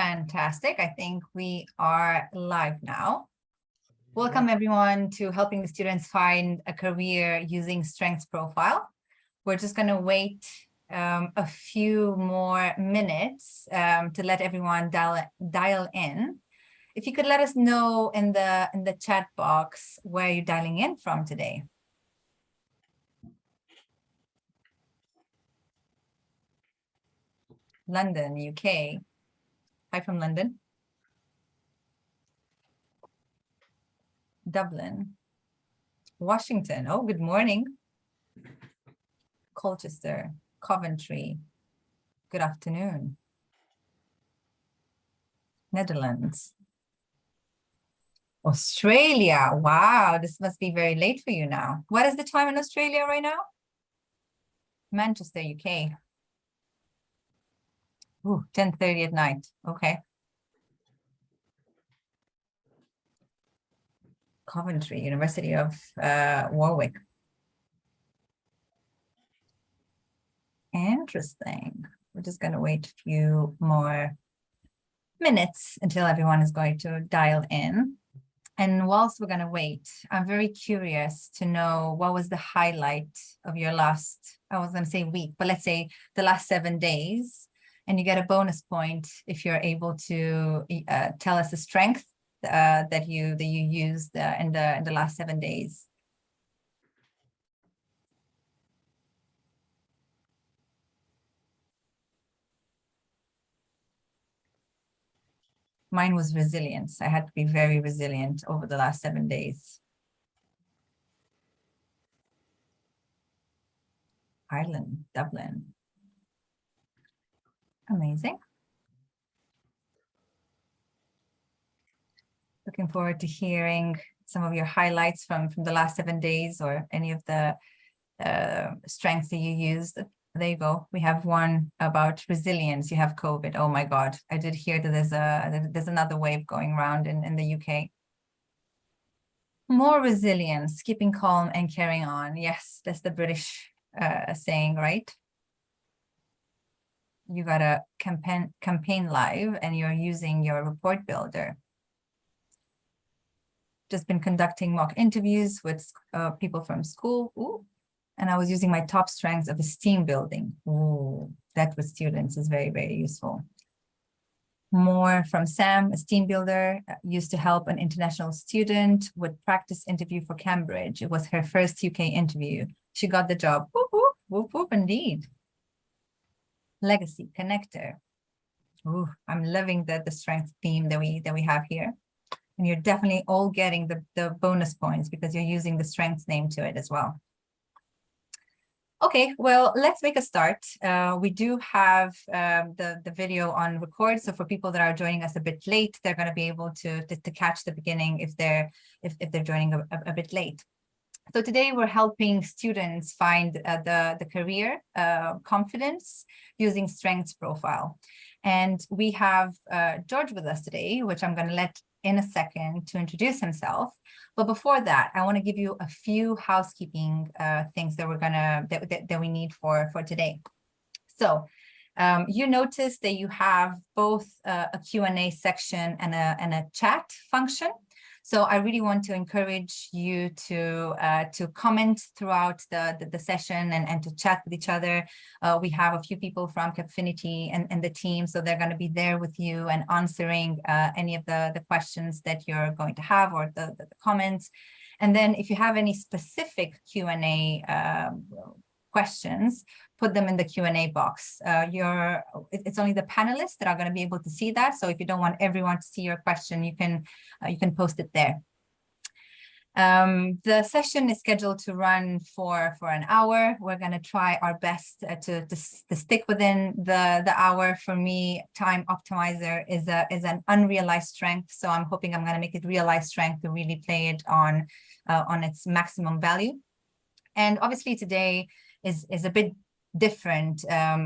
Fantastic. I think we are live now. Welcome everyone to helping the students find a career using Strengths Profile. We're just going to wait a few more minutes to let everyone dial in. If you could let us know in the chat box where you're dialing in from today. London, UK. Hi from London. Dublin. Washington. Oh, good morning. Colchester, Coventry. Good afternoon. Netherlands. Australia. Wow, this must be very late for you now. What is the time in Australia right now? Manchester, UK. Ooh, 10:30 at night. Okay. Coventry, University of Warwick. Interesting. We're just going to wait a few more minutes until everyone is going to dial in. And whilst we're going to wait, I'm very curious to know what was the highlight of your last, I was going to say week, but let's say the last 7 days. And you get a bonus point if you're able to tell us the strength that you used in the last 7 days. Mine was resilience. I had to be very resilient over the last 7 days. Ireland, Dublin. Amazing. Looking forward to hearing some of your highlights from the last 7 days or any of the strengths that you used. There you go. We have one about resilience. You have COVID. Oh my God. I did hear that there's another wave going around in the UK. More resilience, keeping calm and carrying on. Yes, that's the British saying, right? You got a campaign live and you're using your report builder. Just been conducting mock interviews with people from school. Ooh. And I was using my top strengths of esteem building. Ooh, that with students is very, very useful. More from Sam, esteem builder, used to help an international student with practice interview for Cambridge. It was her first UK interview. She got the job. Whoop, whoop, whoop, whoop, indeed. Legacy, connector. Ooh, I'm loving the strength theme that we have here. And you're definitely all getting the bonus points because you're using the strengths name to it as well. Okay, well, let's make a start. We do have the video on record. So for people that are joining us a bit late, they're going to be able to catch the beginning if they're joining a bit late. So today we're helping students find the career confidence using Strengths Profile. And we have George with us today, which I'm going to let in a second to introduce himself. But before that, I want to give you a few housekeeping things that we need for today. So you notice that you have both a Q&A section and a chat function. So I really want to encourage you to comment throughout the session and to chat with each other. We have a few people from Capfinity and the team, so they're going to be there with you and answering any of the questions that you're going to have or the comments. And then if you have any specific Q&A questions, put them in the Q&A box. It's only the panelists that are going to be able to see that. So if you don't want everyone to see your question, you can post it there. The session is scheduled to run for an hour. We're going to try our best to stick within the hour. For me, Time Optimizer is an unrealized strength. So I'm hoping I'm going to make it realized strength to really play it on its maximum value. And obviously today is a bit different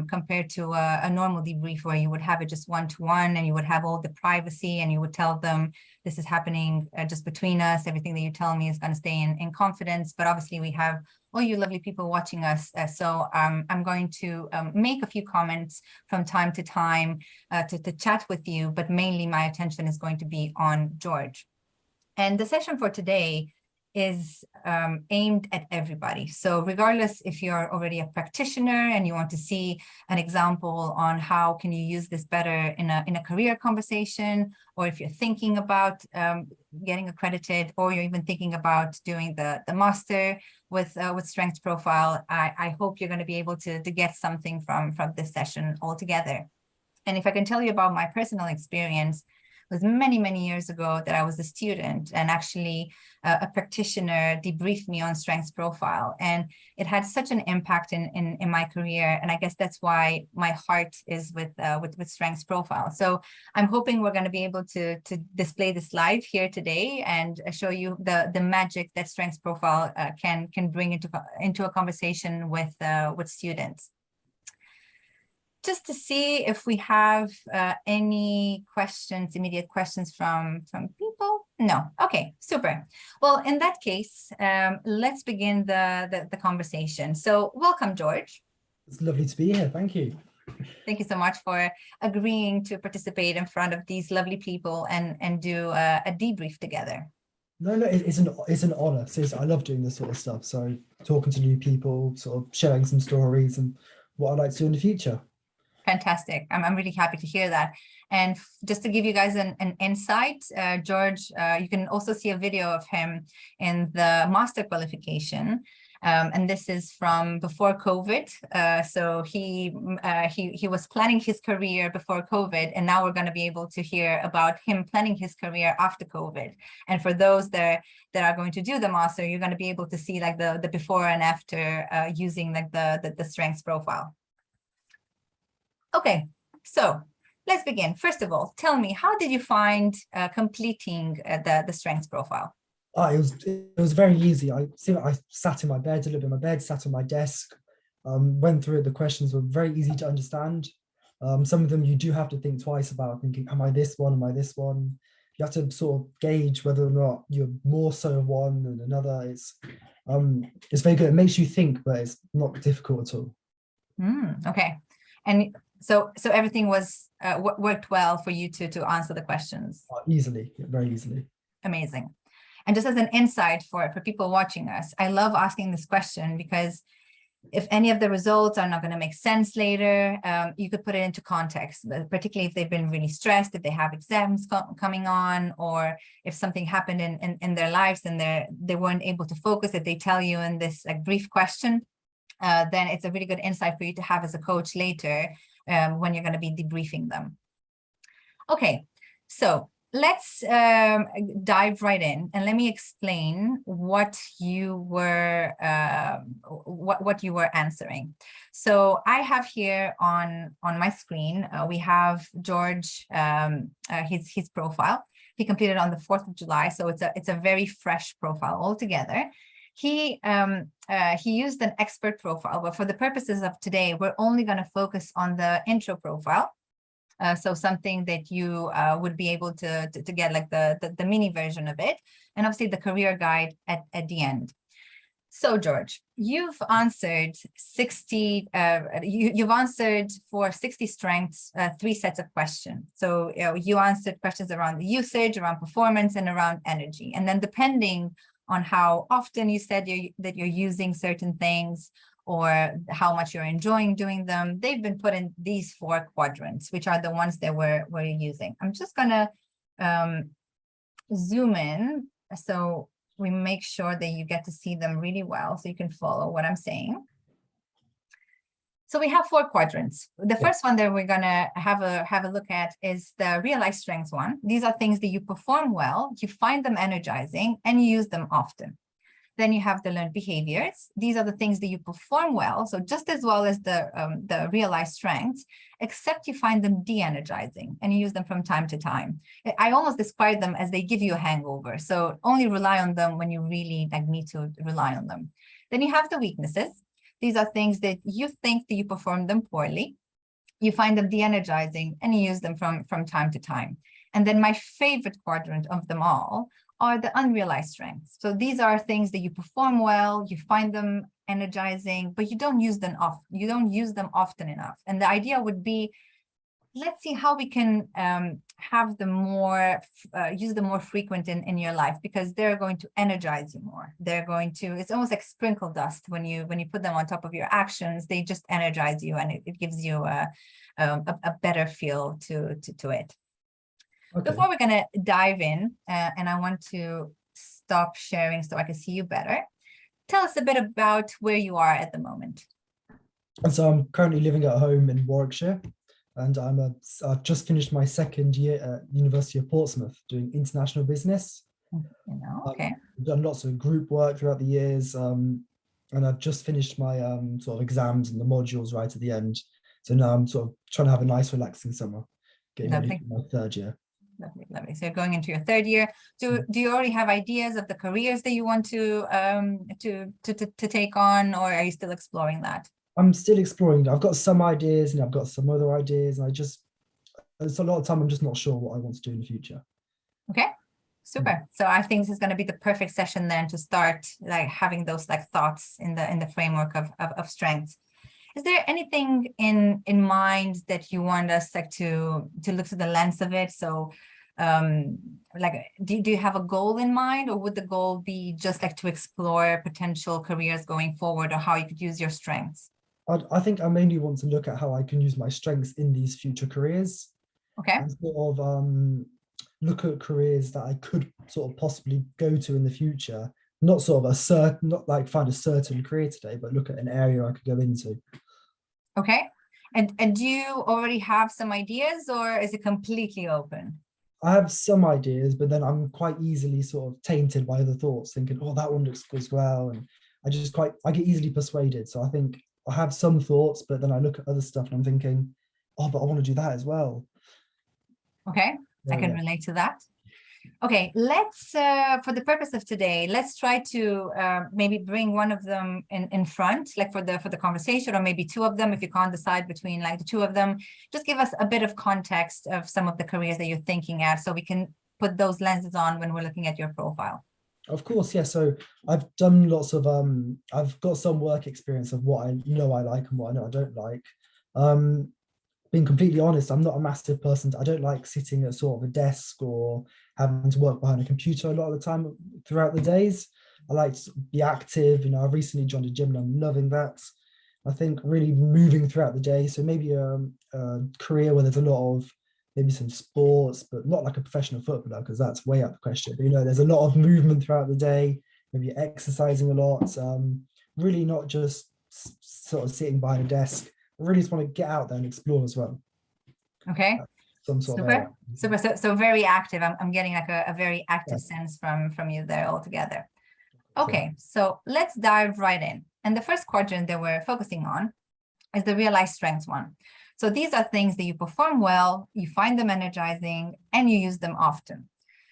compared to a normal debrief where you would have it just one-to-one and you would have all the privacy and you would tell them this is happening just between us. Everything that you tell me is going to stay in confidence. But obviously we have all you lovely people watching us. So I'm going to make a few comments from time to time to chat with you, but mainly my attention is going to be on George. And the session for today is aimed at everybody. So regardless if you're already a practitioner and you want to see an example on how can you use this better in a career conversation, or if you're thinking about getting accredited, or you're even thinking about doing the master with Strengths Profile, I hope you're going to be able to get something from this session altogether. And if I can tell you about my personal experience, it was many, many years ago that I was a student, and actually a practitioner debriefed me on Strengths Profile, and it had such an impact in my career. And I guess that's why my heart is with Strengths Profile. So I'm hoping we're going to be able to display this live here today and show you the magic that Strengths Profile can bring into a conversation with students. Just to see if we have any questions, immediate questions from people. No. Okay, super. Well, in that case, let's begin the conversation. So welcome, George. It's lovely to be here. Thank you. Thank you so much for agreeing to participate in front of these lovely people and do a debrief together. No, it's an honor. Seriously, I love doing this sort of stuff. So talking to new people, sort of sharing some stories and what I'd like to do in the future. Fantastic. I'm really happy to hear that. And just to give you guys an insight, George, you can also see a video of him in the master qualification. And this is from before COVID. So he was planning his career before COVID, and now we're going to be able to hear about him planning his career after COVID. And for those that are going to do the master, you're going to be able to see like the before and after using like the Strengths Profile. Okay, so let's begin. First of all, tell me, how did you find completing the Strengths Profile? It was very easy. I sat in my bed, a little bit in my bed, sat on my desk, went through it. The questions were very easy to understand. Some of them you do have to think twice about, thinking, am I this one, am I this one? You have to sort of gauge whether or not you're more so one than another. It's very good. It makes you think, but it's not difficult at all. Okay, and so everything was worked well for you to answer the questions? Easily, very easily. Amazing. And just as an insight for people watching us, I love asking this question because if any of the results are not going to make sense later, you could put it into context, particularly if they've been really stressed, if they have exams coming on, or if something happened in their lives and they weren't able to focus, if they tell you in this like brief question, then it's a really good insight for you to have as a coach later when you're going to be debriefing them. Okay, so let's dive right in, and let me explain what you were answering. So I have here on my screen, we have George, his profile. He completed on the 4th of July, so it's a very fresh profile altogether. He used an expert profile, but for the purposes of today, we're only going to focus on the intro profile. So something that you would be able to get like the mini version of it, and obviously the career guide at the end. So George, you've answered 60. You've answered for 60 strengths, 3 sets of questions. So you answered questions around the usage, around performance, and around energy. And then depending on how often you said that you're using certain things, or how much you're enjoying doing them, they've been put in these 4 quadrants, which are the ones that we're using. I'm just gonna zoom in so we make sure that you get to see them really well, so you can follow what I'm saying. So we have 4 quadrants. The first one that we're gonna have a look at is the realized strengths one. These are things that you perform well, you find them energizing, and you use them often. Then you have the learned behaviors. These are the things that you perform well, so just as well as the realized strengths, except you find them de-energizing and you use them from time to time. I almost describe them as they give you a hangover, so only rely on them when you really need to rely on them. Then you have the weaknesses. These are things that you think that you perform them poorly, you find them de-energizing, and you use them from time to time. And then my favorite quadrant of them all are the unrealized strengths. So these are things that you perform well, you find them energizing, but you don't use them often enough. And the idea would be, let's see how we can have them more, use them more frequent in your life, because they're going to energize you more. They're going to, it's almost like sprinkle dust when you put them on top of your actions. They just energize you, and it gives you a better feel to it. Okay. Before we're going to dive in, and I want to stop sharing so I can see you better, tell us a bit about where you are at the moment. And so I'm currently living at home in Warwickshire, and I've just finished my second year at University of Portsmouth doing international business. Okay. I've done lots of group work throughout the years, and I've just finished my sort of exams and the modules right at the end. So now I'm sort of trying to have a nice, relaxing summer, getting ready for my third year. Lovely, lovely. So you're going into your third year. Do you already have ideas of the careers that you want to take on, or are you still exploring that? I'm still exploring. I've got some ideas and I've got some other ideas, and there's a lot of time I'm just not sure what I want to do in the future. Okay, super. So I think this is going to be the perfect session then to start like having those like thoughts in the framework of strengths. Is there anything in mind that you want us like to look through the lens of it? So like do you have a goal in mind, or would the goal be just like to explore potential careers going forward, or how you could use your strengths? I think I mainly want to look at how I can use my strengths in these future careers. Okay. And sort of look at careers that I could sort of possibly go to in the future. Not sort of not like find a certain career today, but look at an area I could go into. Okay. And do you already have some ideas, or is it completely open? I have some ideas, but then I'm quite easily sort of tainted by other thoughts, thinking, oh, that one looks good as well. And I get easily persuaded. So I think I have some thoughts, but then I look at other stuff and I'm thinking, oh, but I want to do that as well. Okay, I can relate to that. Okay, let's, for the purpose of today, let's try to maybe bring one of them in front, like for the conversation, or maybe two of them, if you can't decide between like the two of them. Just give us a bit of context of some of the careers that you're thinking at, so we can put those lenses on when we're looking at your profile. Of course, yeah. So I've done lots of I've got some work experience of what I know I like and what I know I don't like. Being completely honest, I'm not a massive person. I don't like sitting at sort of a desk or having to work behind a computer a lot of the time throughout the days. I like to be active. You know, I've recently joined a gym and I'm loving that. I think really moving throughout the day. So maybe a career where there's a lot of maybe some sports, but not like a professional footballer, because that's way out the question. But, you know, there's a lot of movement throughout the day, maybe exercising a lot, really not just sort of sitting behind a desk. I really just want to get out there and explore as well. Okay, some sort super, of super. So very active. I'm getting like a very active sense from you there altogether. Okay, so let's dive right in. And the first quadrant that we're focusing on is the realized strengths one. So these are things that you perform well, you find them energizing, and you use them often.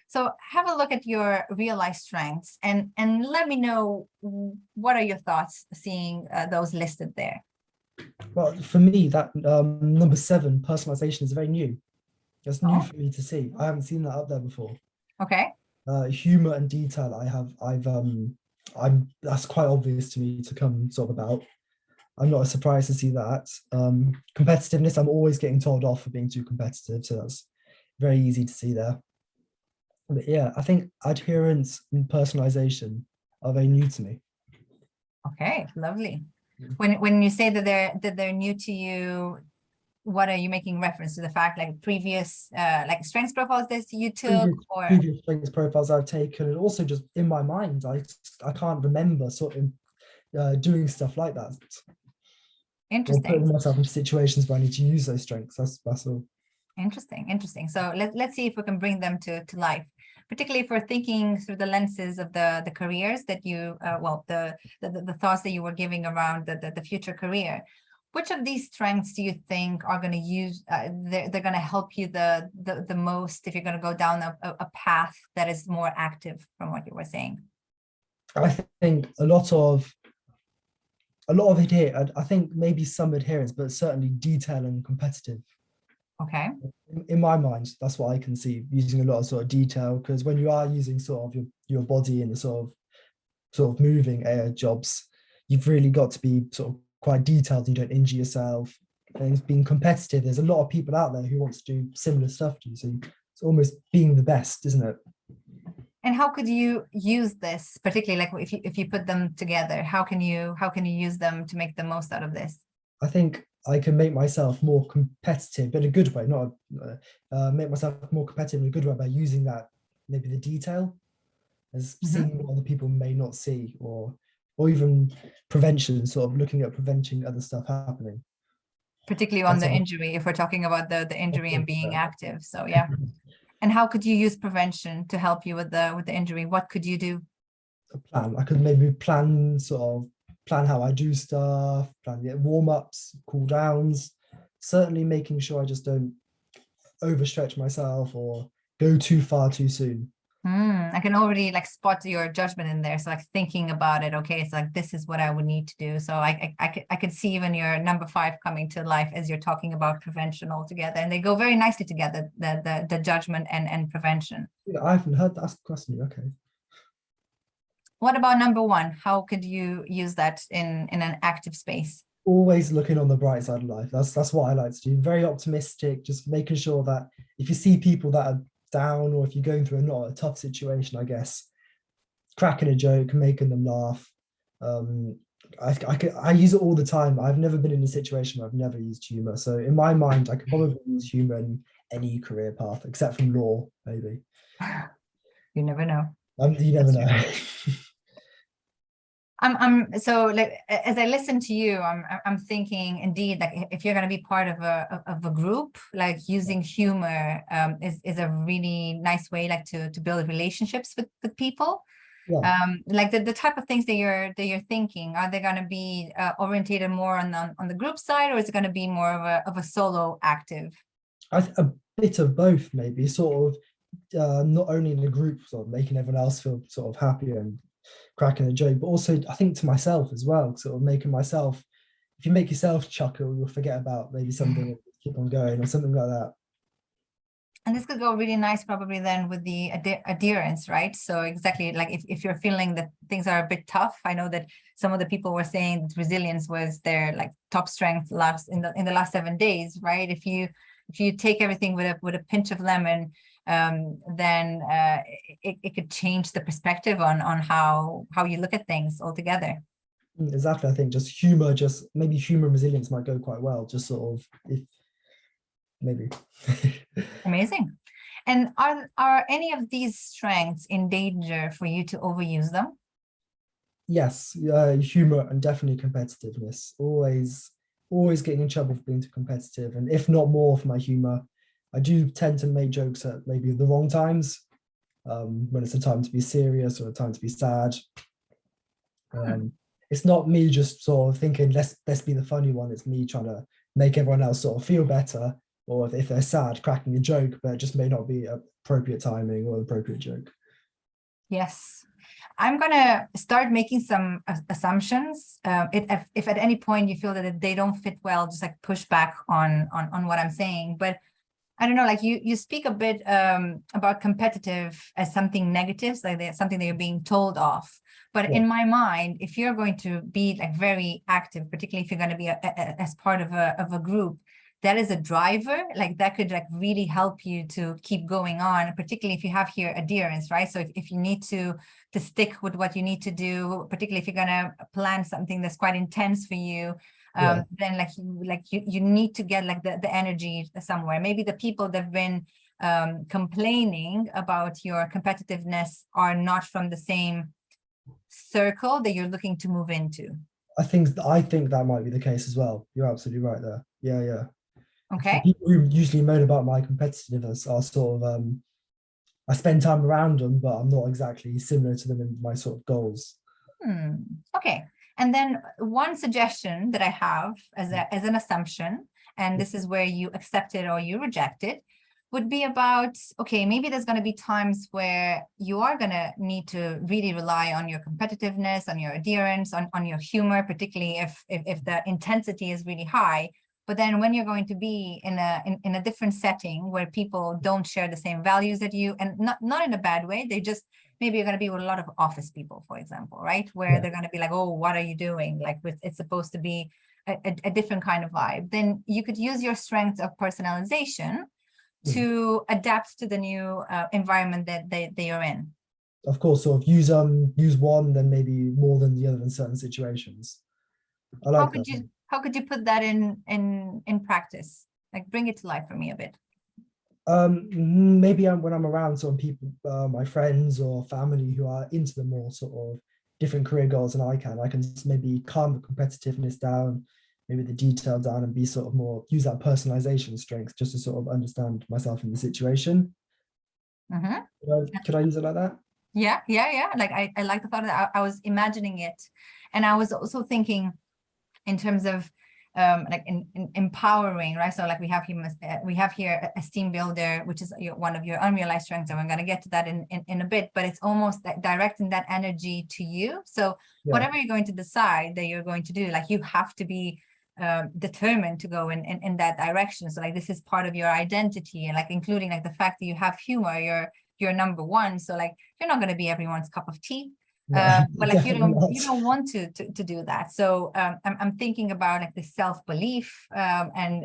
So have a look at your realized strengths and let me know, what are your thoughts seeing those listed there? Well, for me, that number 7, personalization, is very new. That's new for me to see. I haven't seen that up there before. Okay. Humor and detail, that's quite obvious to me to come sort of about. I'm not surprised to see that. Competitiveness, I'm always getting told off for being too competitive, so that's very easy to see there. But yeah, I think adherence and personalization are very new to me. Okay, lovely. When you say that they're new to you, what are you making reference to? The fact like previous like strengths profiles that you took, previous strengths profiles I've taken, and also just in my mind, I can't remember sort of doing stuff like that. Interesting. Or putting myself in situations where I need to use those strengths. That's all. Interesting. So let's see if we can bring them to life, particularly if we're thinking through the lenses of the careers that you the thoughts that you were giving around the future career. Which of these strengths do you think are going to use they're going to help you the most if you're going to go down a path that is more active, from what you were saying? I think a lot of it here. I think maybe some adherence, but certainly detail and competitive. Okay. In my mind, that's what I can see, using a lot of sort of detail, because when you are using sort of your body in the sort of moving jobs, you've really got to be sort of quite detailed. You don't injure yourself. And being competitive, there's a lot of people out there who want to do similar stuff to you. So it's almost being the best, isn't it? And how could you use this, particularly like if you put them together, how can you use them to make the most out of this? I think I can make myself more competitive, but in a good way, not make myself more competitive in a good way by using that, maybe the detail, as Mhm. seeing what other people may not see, or even prevention, sort of looking at preventing other stuff happening. Particularly on That's the a injury, if we're talking about the of injury and course, being yeah. active. So yeah. And how could you use prevention to help you with the injury? What could you do? A plan. I could maybe plan how I do stuff, plan the warm-ups, cool downs, certainly making sure I just don't overstretch myself or go too far too soon. I can already like spot your judgment in there. So like thinking about it, okay, it's like this is what I would need to do. So I could see even your number 5 coming to life as you're talking about prevention altogether, and they go very nicely together, the judgment and prevention. I haven't heard that question. Okay. What about number 1? How could you use that in an active space? Always looking on the bright side of life. That's what I like to do. Very optimistic, just making sure that if you see people that are down, or if you're going through not a tough situation, I guess, cracking a joke, making them laugh. Um, I use it all the time. I've never been in a situation where I've never used humor. So in my mind, I could probably use humor in any career path, except from law, maybe. You never know. You never That's know. true. I'm so like as I listen to you, I'm thinking indeed like if you're going to be part of a group, like using humor is a really nice way like to build relationships with people. Yeah. Like the type of things that you're thinking, are they going to be orientated more on the group side, or is it going to be more of a solo active? A bit of both, maybe, sort of not only in a group, sort of making everyone else feel sort of happy and cracking a joke, but also I think to myself as well, sort of making myself, if you make yourself chuckle, you'll forget about maybe something and keep on going or something like that. And this could go really nice probably then with the adherence, right? So exactly like if you're feeling that things are a bit tough, I know that some of the people were saying that resilience was their like top strength last in the last 7 days, right? If you take everything with a pinch of lemon, then it could change the perspective on how you look at things altogether. Exactly. I think just maybe humor and resilience might go quite well. Just sort of, if maybe. Amazing. And are any of these strengths in danger for you to overuse them? Yes, humor and definitely competitiveness. Always getting in trouble for being too competitive, and if not more for my humor. I do tend to make jokes at maybe the wrong times, when it's a time to be serious or a time to be sad. It's not me just sort of thinking let's be the funny one. It's me trying to make everyone else sort of feel better, or if they're sad, cracking a joke, but it just may not be appropriate timing or appropriate joke. Yes. I'm going to start making some assumptions. If at any point you feel that they don't fit well, just like push back on what I'm saying. But I don't know, like you speak a bit about competitive as something negative, like something that you're being told off. But Yeah. in my mind, if you're going to be like very active, particularly if you're going to be as part of a group, that is a driver, like that could like really help you to keep going on, particularly if you have here adherence, right? So if you need to stick with what you need to do, particularly if you're going to plan something that's quite intense for you, Yeah. then you need to get like the energy somewhere. Maybe the people that have been complaining about your competitiveness are not from the same circle that you're looking to move into. I think that might be the case as well. You're absolutely right there. Yeah, yeah. The Okay. people who usually moan about my competitiveness are sort of I spend time around them, but I'm not exactly similar to them in my sort of goals. Okay. And then one suggestion that I have as an assumption, and this is where you accept it or you reject it, would be about, okay, maybe there's going to be times where you are going to need to really rely on your competitiveness, on your adherence, on your humor, particularly if the intensity is really high. But then when you're going to be in a different setting where people don't share the same values that you, and not in a bad way, they just, maybe you're going to be with a lot of office people, for example, right? Where Yeah. they're going to be like, oh, what are you doing? Like it's supposed to be a different kind of vibe. Then you could use your strength of personalization to adapt to the new environment that they are in. Of course, sort of use one, then maybe more than the other in certain situations. I like that. How could you put that in practice? Like bring it to life for me a bit. Maybe when I'm around some people, my friends or family who are into the more sort of different career goals than I can maybe calm the competitiveness down, maybe the detail down, and be sort of more use that personalization strength just to sort of understand myself in the situation. Could I use it like that? Yeah. Like I like the thought that I was imagining it, and I was also thinking in terms of like in empowering, right? So like we have here a team builder, which is one of your unrealized strengths, and we're going to get to that in a bit, but it's almost that directing that energy to you. So whatever you're going to decide that you're going to do, like you have to be determined to go in that direction. So like this is part of your identity, and like including like the fact that you have humor, you're number one. So like you're not going to be everyone's cup of tea. But like you don't want to do that. So I'm thinking about like the self-belief, and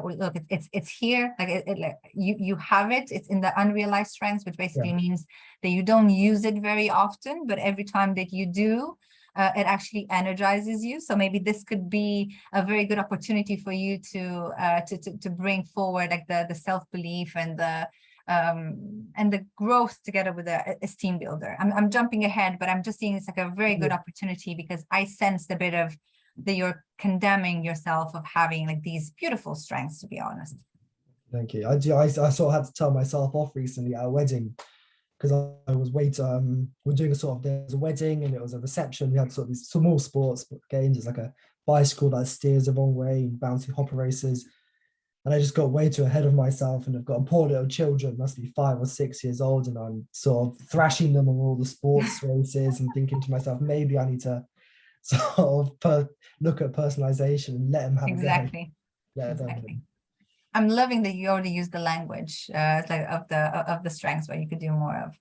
look, it's here, like like you have it. It's in the unrealized strengths, which basically means that you don't use it very often, but every time that you do, it actually energizes you. So maybe this could be a very good opportunity for you to bring forward like the self-belief and the growth together with a team builder. I'm jumping ahead, but I'm just seeing it's like a very good opportunity, because I sensed a bit of that you're condemning yourself of having like these beautiful strengths, to be honest. Thank you. I sort of had to tell myself off recently at a wedding, because I was we're doing there's a wedding and it was a reception. We had sort of these small sports games. It's like a bicycle that steers the wrong way, and bouncy hopper races. And I just got way too ahead of myself, and I've got poor little children, must be 5 or 6 years old, and I'm sort of thrashing them on all the sports races and thinking to myself, maybe I need to sort of look at personalization and let them have exactly. a go. Exactly. I'm loving that you already used the language like of the strengths where you could do more of.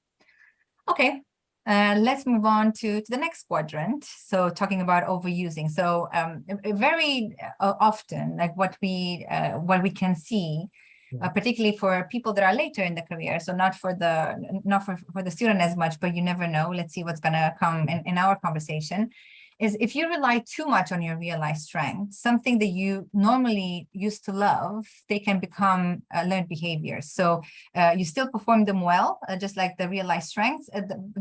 Okay. Let's move on to the next quadrant. So talking about overusing. So very often, like what we can see, particularly for people that are later in the career. So not for the student as much, but you never know. Let's see what's going to come in our conversation. Is if you rely too much on your realized strength, something that you normally used to love, they can become learned behaviors. So you still perform them well, just like the realized strengths,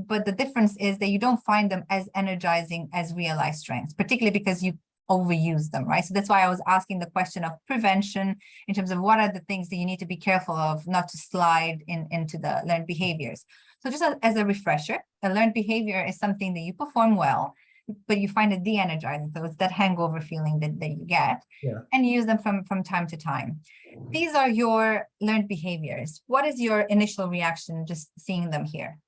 but the difference is that you don't find them as energizing as realized strengths, particularly because you overuse them, right? So that's why I was asking the question of prevention in terms of what are the things that you need to be careful of not to slide into the learned behaviors. So just as a refresher, a learned behavior is something that you perform well, but you find it de-energizing. So it's that hangover feeling that you get, and you use them from time to time. These are your learned behaviors. What is your initial reaction just seeing them here?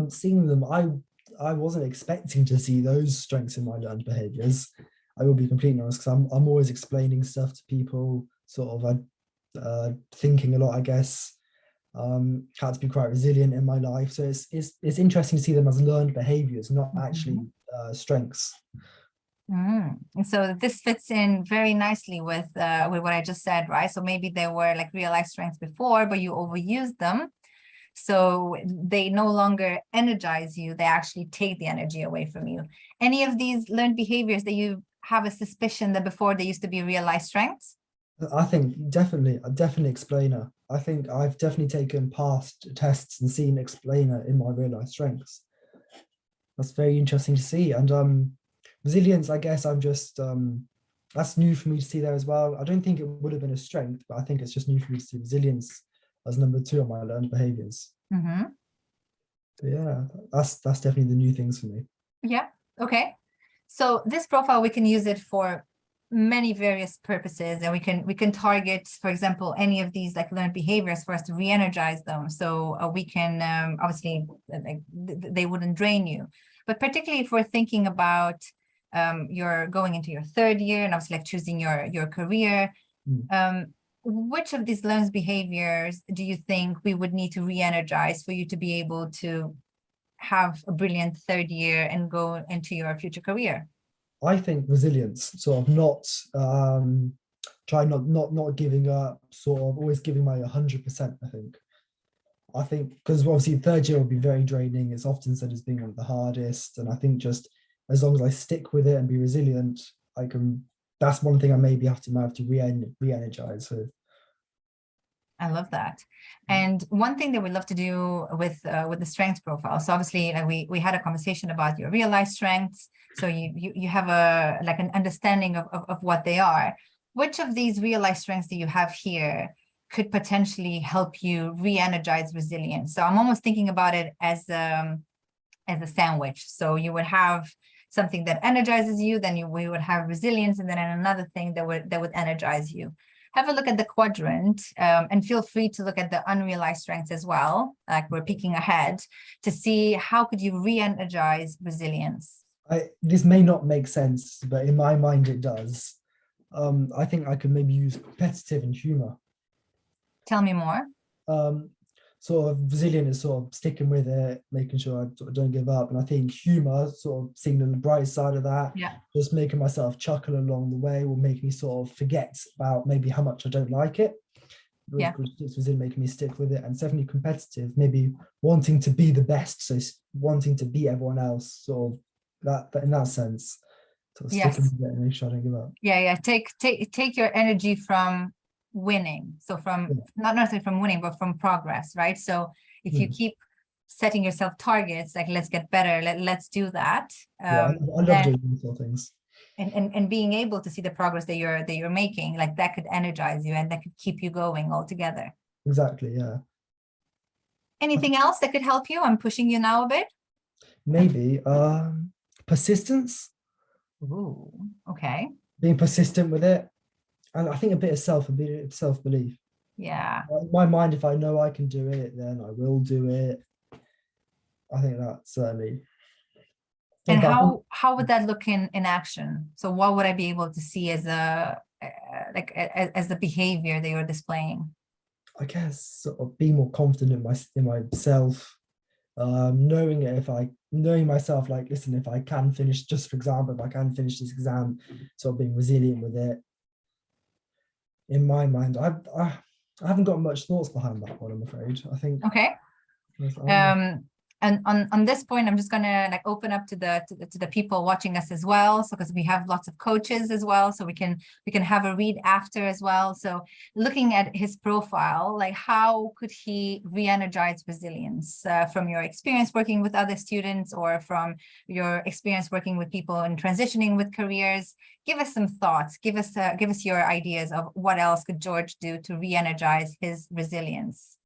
Seeing them, I wasn't expecting to see those strengths in my learned behaviors. I will be completely honest, because I'm always explaining stuff to people, sort of thinking a lot, I guess. Had to be quite resilient in my life, so it's interesting to see them as learned behaviors, not actually strengths. And so this fits in very nicely with what I just said, right? So maybe they were like realized strengths before, but you overused them, so they no longer energize you, they actually take the energy away from you. Any of these learned behaviors that you have a suspicion that before they used to be realized strengths? I think definitely explainer. I think I've definitely taken past tests and seen explainer in my realized strengths. That's very interesting to see. And resilience, I guess I'm just that's new for me to see there as well. I don't think it would have been a strength, but I think it's just new for me to see resilience as number 2 on my learned behaviors. So yeah, that's definitely the new things for me. Yeah. Okay. So this profile, we can use it for many various purposes, and we can target, for example, any of these like learned behaviors for us to re-energize them. So we can obviously they wouldn't drain you, but particularly if we're thinking about you're going into your third year and obviously like choosing your career. Which of these learned behaviors do you think we would need to re-energize for you to be able to have a brilliant third year and go into your future career? I think resilience, sort of not trying not giving up, sort of always giving my 100%. I think because obviously third year will be very draining. It's often said as being one of the hardest, and I think just as long as I stick with it and be resilient, I can. That's one thing I maybe have to re-energize with. I love that. And one thing that we love to do with the strengths profile. So obviously, like we had a conversation about your real life strengths. So you have a like an understanding of what they are. Which of these real life strengths that you have here could potentially help you re-energize resilience? So I'm almost thinking about it as a sandwich. So you would have something that energizes you, then we would have resilience, and then another thing that would energize you. Have a look at the quadrant and feel free to look at the unrealized strengths as well. Like we're peeking ahead to see how could you re-energize resilience. This may not make sense, but in my mind it does. I think I could maybe use competitive and humor. Tell me more. Sort of resilient is sort of sticking with it, making sure I sort of don't give up. And I think humor, sort of seeing the bright side of that, just making myself chuckle along the way will make me sort of forget about maybe how much I don't like it. Which was in making me stick with it. And definitely competitive, maybe wanting to be the best, so wanting to beat everyone else, sort of that in that sense. Sort of sticking with it and make sure I don't give up. Take your energy from winning. So from not necessarily from winning, but from progress, right? So if you keep setting yourself targets, like let's get better, let's do that. I love doing these sort of things. And being able to see the progress that you're making, like that could energize you and that could keep you going all together. Exactly, yeah. Anything else that could help you? I'm pushing you now a bit. Maybe persistence. Ooh, okay. Being persistent with it. And I think a bit of self-belief. Yeah. In my mind, if I know I can do it, then I will do it. I think that certainly. And how would that look in action? So what would I be able to see as as the behavior that you're displaying? I guess sort of being more confident in myself, knowing myself, like, listen, if I can finish, just for example, if I can finish this exam, sort of being resilient with it. In my mind, I haven't got much thoughts behind that one, I'm afraid. I think. Okay. And on this point, I'm just gonna like open up to the people watching us as well. So because we have lots of coaches as well, so we can have a read after as well. So looking at his profile, like how could he re-energize resilience from your experience working with other students or from your experience working with people and transitioning with careers? Give us some thoughts. Give us your ideas of what else could George do to re-energize his resilience.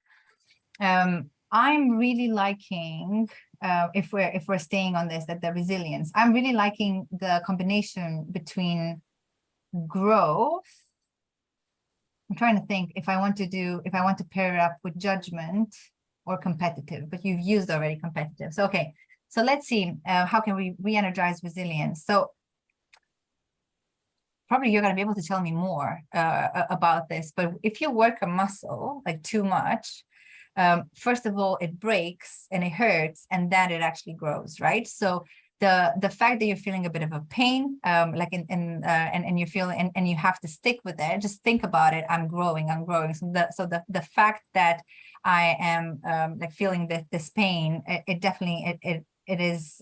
I'm really liking, if we're staying on this, that the resilience, I'm really liking the combination between growth. I'm trying to think if I want to pair it up with judgment or competitive, but you've used already competitive. So, okay. So let's see, how can we re-energize resilience? So probably you're going to be able to tell me more about this, but if you work a muscle like too much, first of all, it breaks and it hurts, and then it actually grows, right? So the fact that you're feeling a bit of a pain, like and you're feeling and you have to stick with it, just think about it. I'm growing. So the fact that I am like feeling this pain, it definitely it is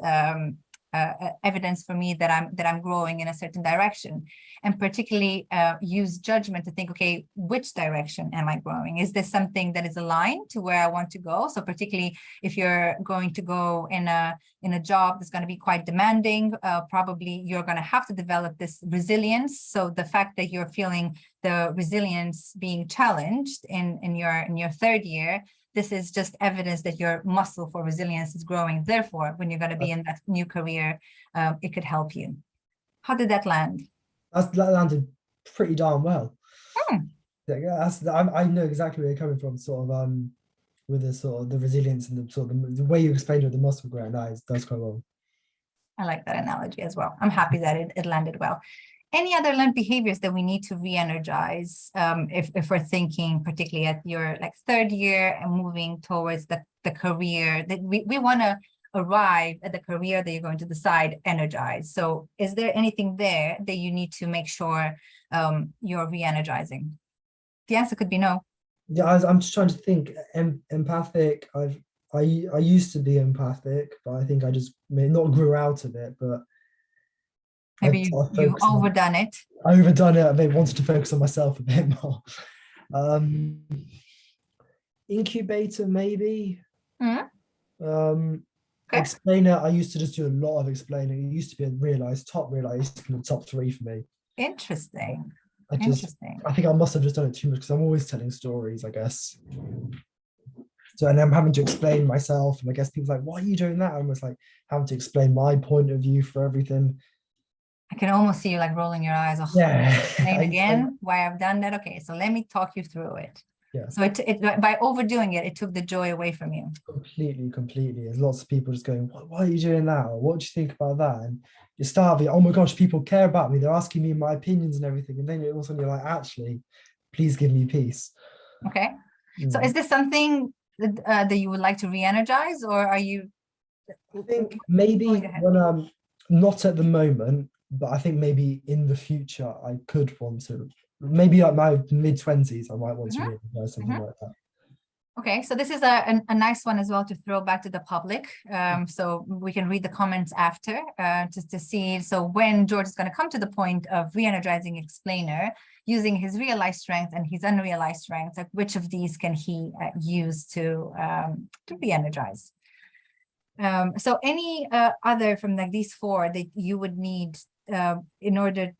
evidence for me that I'm growing in a certain direction, and particularly use judgment to think, okay, which direction am I growing? Is this something that is aligned to where I want to go? So particularly if you're going to go in a job that's going to be quite demanding, probably you're going to have to develop this resilience. So the fact that you're feeling the resilience being challenged in your third year, this is just evidence that your muscle for resilience is growing. Therefore, when you're going to be in that new career, it could help you. How did that land? That landed pretty darn well. I know exactly where you're coming from, sort of with the sort of the resilience and the sort of the way you explained it with the muscle growing. That's quite well. I like that analogy as well. I'm happy that it landed well. Any other learned behaviors that we need to re-energize if we're thinking particularly at your like third year and moving towards the career that we want to arrive at the career that you're going to decide energized. So is there anything there that you need to make sure you're re-energizing? The answer could be no. Yeah, I'm just trying to think. Empathic. I used to be empathic, but I think I just may not grew out of it. But Maybe I you've focus on, overdone it. I overdone it. I maybe wanted to focus on myself a bit more. Incubator, maybe. Mhm. Um, Okay. Explainer. I used to just do a lot of explaining. It used to be a top realized in the top 3 for me. Interesting. I Interesting. think I must have just done it too much because I'm always telling stories, I guess. So, and I'm having to explain myself, and I guess people's like, "Why are you doing that?" I'm just like having to explain my point of view for everything. I can almost see you like rolling your eyes. Oh, Yeah, explain again why I've done that. Okay, so let me talk you through it. Yeah. So it by overdoing it, it took the joy away from you. Completely. There's lots of people just going, "Why are you doing that? Or what do you think about that?" And you start being, "Oh my gosh, people care about me. They're asking me my opinions and everything." And then all of a sudden you're like, "Actually, please give me peace." Okay. So is this something that you would like to re-energize, or are you? I think maybe Going ahead. when I'm not at the moment, but I think maybe in the future I could want to. Maybe like my mid-20s, I might want to realize something like that. Okay, so this is a nice one as well to throw back to the public. So we can read the comments after just to see. So when George is going to come to the point of re-energizing explainer, using his realized strength and his unrealized strengths, like which of these can he use to re-energize? So any other from like these 4 that you would need in order.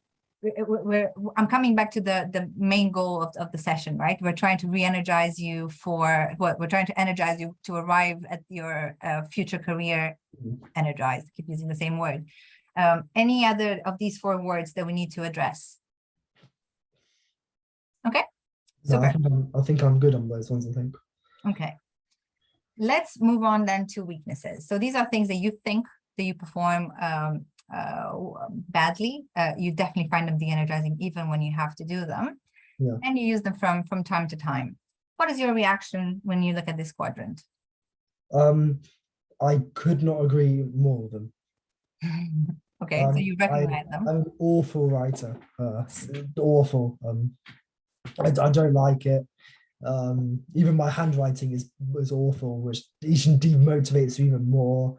I'm coming back to the main goal of the session, right? We're trying to re-energize you for what we're trying to energize you to arrive at your future career. Energize, keep using the same word. Any other of these 4 words that we need to address? Okay, super. No, I think I'm good on those ones, I think. Okay, let's move on then to weaknesses. So these are things that you think that you perform badly. You definitely find them de-energizing even when you have to do them. Yeah. And you use them from time to time. What is your reaction when you look at this quadrant? I could not agree more with them. Okay, so you recognize them. I'm an awful writer. Awful. I don't like it. Even my handwriting was awful, which even demotivates me even more.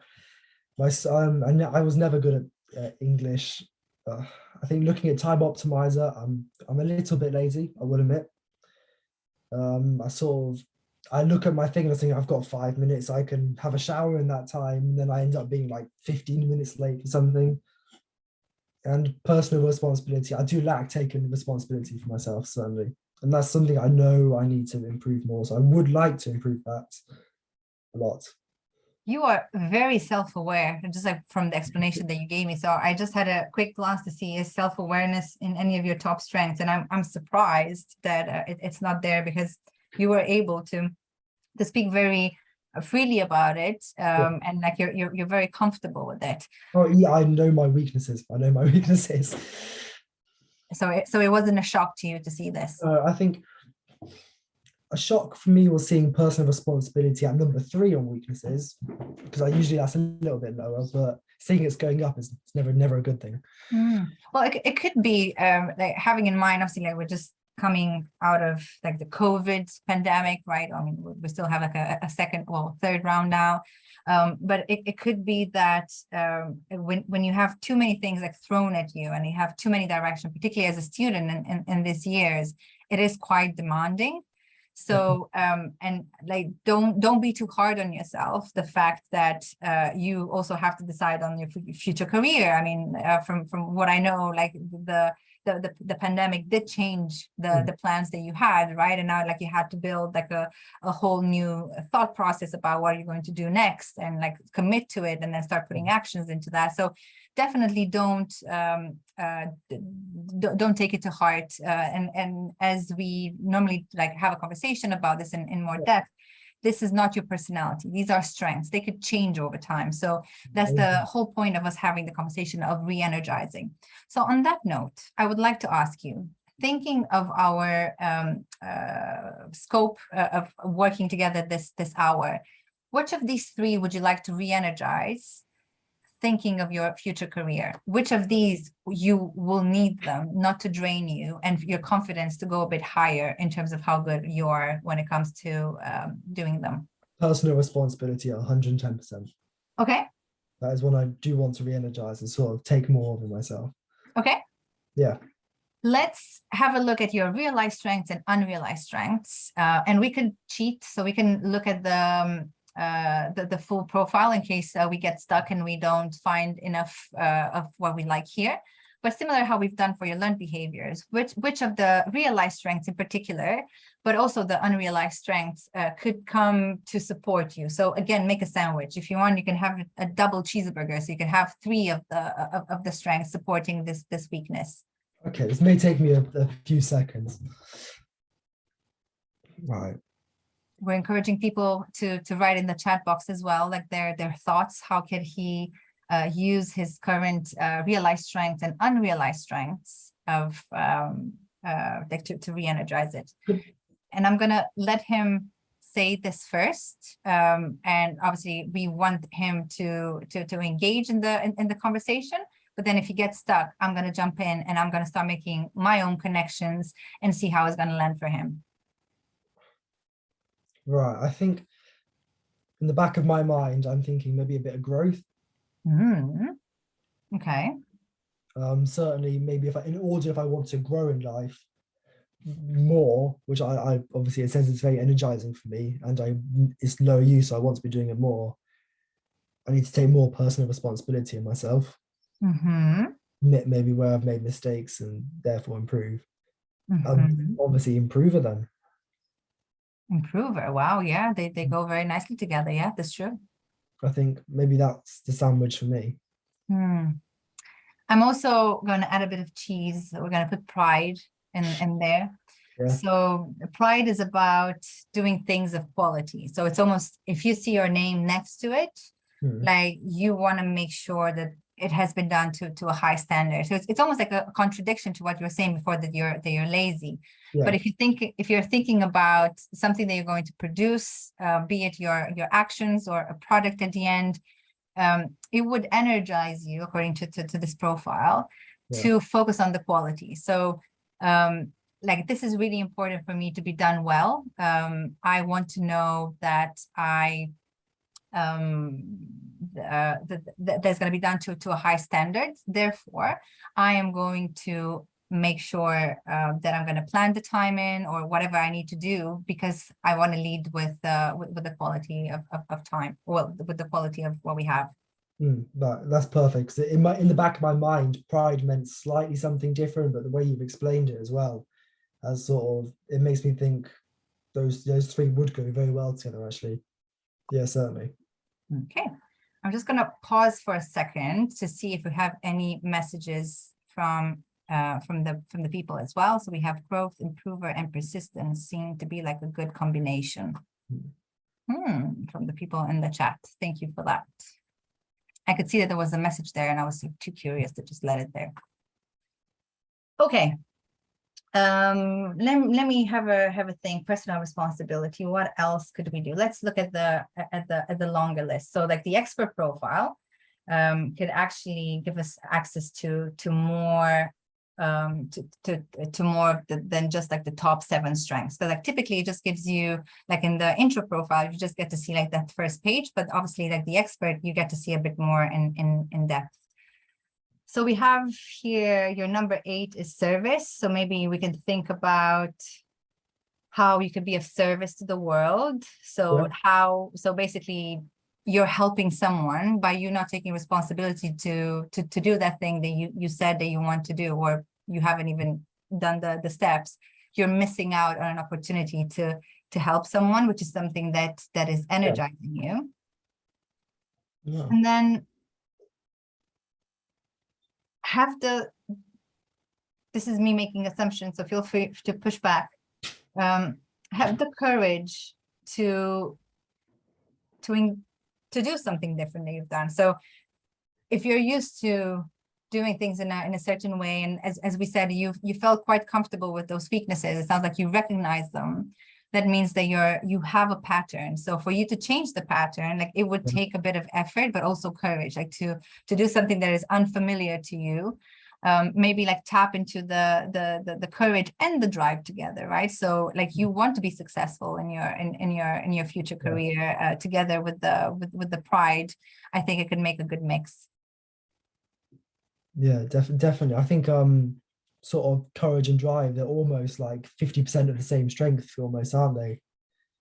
And I was never good at English. I think looking at Time Optimizer, I'm a little bit lazy, I will admit. I look at my thing and I think I've got 5 minutes, I can have a shower in that time, and then I end up being like 15 minutes late for something. And personal responsibility, I do lack taking responsibility for myself, certainly. And that's something I know I need to improve more. So I would like to improve that a lot. You are very self-aware, just like from the explanation that you gave me. So I just had a quick glance to see is self-awareness in any of your top strengths, and I'm surprised that it's not there, because you were able to speak very freely about it, and like you're very comfortable with it. Oh yeah, I know my weaknesses. So it wasn't a shock to you to see this. I think a shock for me was seeing personal responsibility at number 3 on weaknesses, because I usually that's a little bit lower, but seeing it's going up is never a good thing. Well, it could be like having in mind, obviously, like we're just coming out of like the COVID pandemic, right? I mean, we still have like a second, well, third round now. But it could be that when you have too many things like thrown at you and you have too many directions, particularly as a student in these years, it is quite demanding. So and like don't be too hard on yourself. The fact that you also have to decide on your future career. I mean, from what I know, like the pandemic did change the plans that you had, right? And now like you had to build like a whole new thought process about what you're going to do next, and like commit to it, and then start putting actions into that. So definitely don't take it to heart. And as we normally like have a conversation about this in more depth, this is not your personality. These are strengths. They could change over time. So that's the whole point of us having the conversation of re-energizing. So on that note, I would like to ask you, thinking of our scope of working together this hour, which of these three would you like to re-energize, thinking of your future career? Which of these you will need them not to drain you and your confidence to go a bit higher in terms of how good you are when it comes to doing them? Personal responsibility at 110%. Okay. That is one I do want to re-energize and sort of take more of in myself. Okay. Yeah. Let's have a look at your real life strengths and unrealized strengths. And we can cheat, so we can look at the full profile in case we get stuck and we don't find enough of what we like here. But similar how we've done for your learned behaviors, which of the realized strengths in particular, but also the unrealized strengths could come to support you. So again, make a sandwich. If you want, you can have a double cheeseburger. So you can have three of the strengths supporting this weakness. Okay, this may take me a few seconds. Right. We're encouraging people to write in the chat box as well, like their thoughts. How could he use his current realized strengths and unrealized strengths of like to re-energize it? And I'm gonna let him say this first. And obviously we want him to engage in the conversation. But then if he gets stuck, I'm gonna jump in and I'm gonna start making my own connections and see how it's gonna land for him. Right. I think in the back of my mind, I'm thinking maybe a bit of growth. Okay. Certainly, maybe if I want to grow in life more, which I obviously, it says it's very energizing for me, and it's no use. I want to be doing it more. I need to take more personal responsibility in myself. Maybe where I've made mistakes and therefore improve. Obviously, improver then. Improver. Wow. Yeah, they go very nicely together. Yeah, that's true. I think maybe that's the sandwich for me. I'm also going to add a bit of cheese. We're going to put pride in there. Yeah. So pride is about doing things of quality. So it's almost, if you see your name next to it, like you want to make sure that it has been done to a high standard. So it's almost like a contradiction to what you were saying before, that you're lazy. Yeah. But if you're thinking about something that you're going to produce, be it your actions or a product at the end, it would energize you, according to this profile, to focus on the quality. So like, this is really important for me to be done well. I want to know that that's going to be done to a high standard. Therefore, I am going to make sure that I'm going to plan the time in, or whatever I need to do, because I want to lead with the quality of time, well, with the quality of what we have. That's perfect. In the back of my mind, pride meant slightly something different, but the way you've explained it as well, as sort of, it makes me think those three would go very well together, actually. Yeah, certainly. Okay, I'm just going to pause for a second to see if we have any messages from the people as well. So we have growth, improver, and persistence seem to be like a good combination from the people in the chat. Thank you for that. I could see that there was a message there, and I was too curious to just let it there. Okay. Let me have a think. Personal responsibility. What else could we do? Let's look at the longer list. So like the expert profile could actually give us access to more more than just like the top 7 strengths. So like typically it just gives you, like in the intro profile, you just get to see like that first page, but obviously like the expert, you get to see a bit more in depth. So we have here, your number 8 is service. So maybe we can think about how you could be of service to the world. So so basically you're helping someone by you not taking responsibility to do that thing that you said that you want to do, or you haven't even done the steps. You're missing out on an opportunity to help someone, which is something that is energizing you. And then this is me making assumptions, so feel free to push back. Have the courage to to do something different that you've done. So if you're used to doing things in a certain way, and as we said, you felt quite comfortable with those weaknesses, it sounds like you recognize them. That means that you have a pattern. So for you to change the pattern, like it would take a bit of effort, but also courage, like to do something that is unfamiliar to you. Maybe like tap into the courage and the drive together, right? So like you want to be successful in your future career, together with the pride. I think it could make a good mix. Yeah, definitely. I think sort of courage and drive, they're almost like 50% of the same strength, almost, aren't they?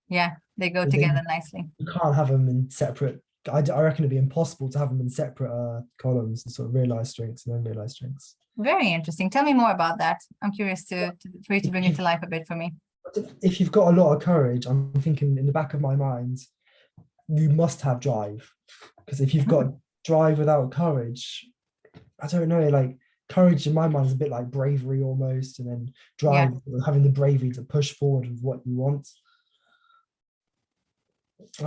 Yeah, they go So together nicely. you can't have them in separate. I reckon it'd be impossible to have them in separate columns, and sort of realized strengths and unrealized strengths. Very interesting. Tell me more about that. I'm curious for you to bring it to life a bit for me. If you've got a lot of courage, I'm thinking in the back of my mind, you must have drive. Because if you've got drive without courage, I don't know, like courage in my mind is a bit like bravery almost, and then drive, having the bravery to push forward with what you want.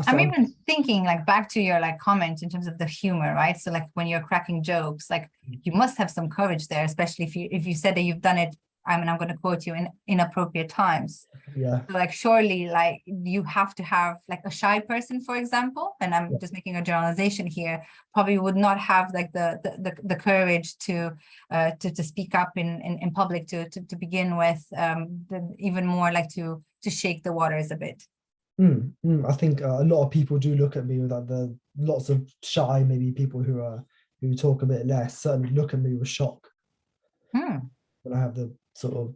I'm even thinking like back to your like comment in terms of the humor, right? So like when you're cracking jokes, like you must have some courage there, especially if you said that you've done it. I mean, I'm going to quote you, in inappropriate times. Yeah. So like surely like you have to have like a shy person, for example, and I'm just making a generalization here, probably would not have like the courage to speak up in public to begin with, even more like to shake the waters a bit. I think a lot of people do look at me with like the lots of shy, maybe people who talk a bit less, certainly look at me with shock when I have the sort of,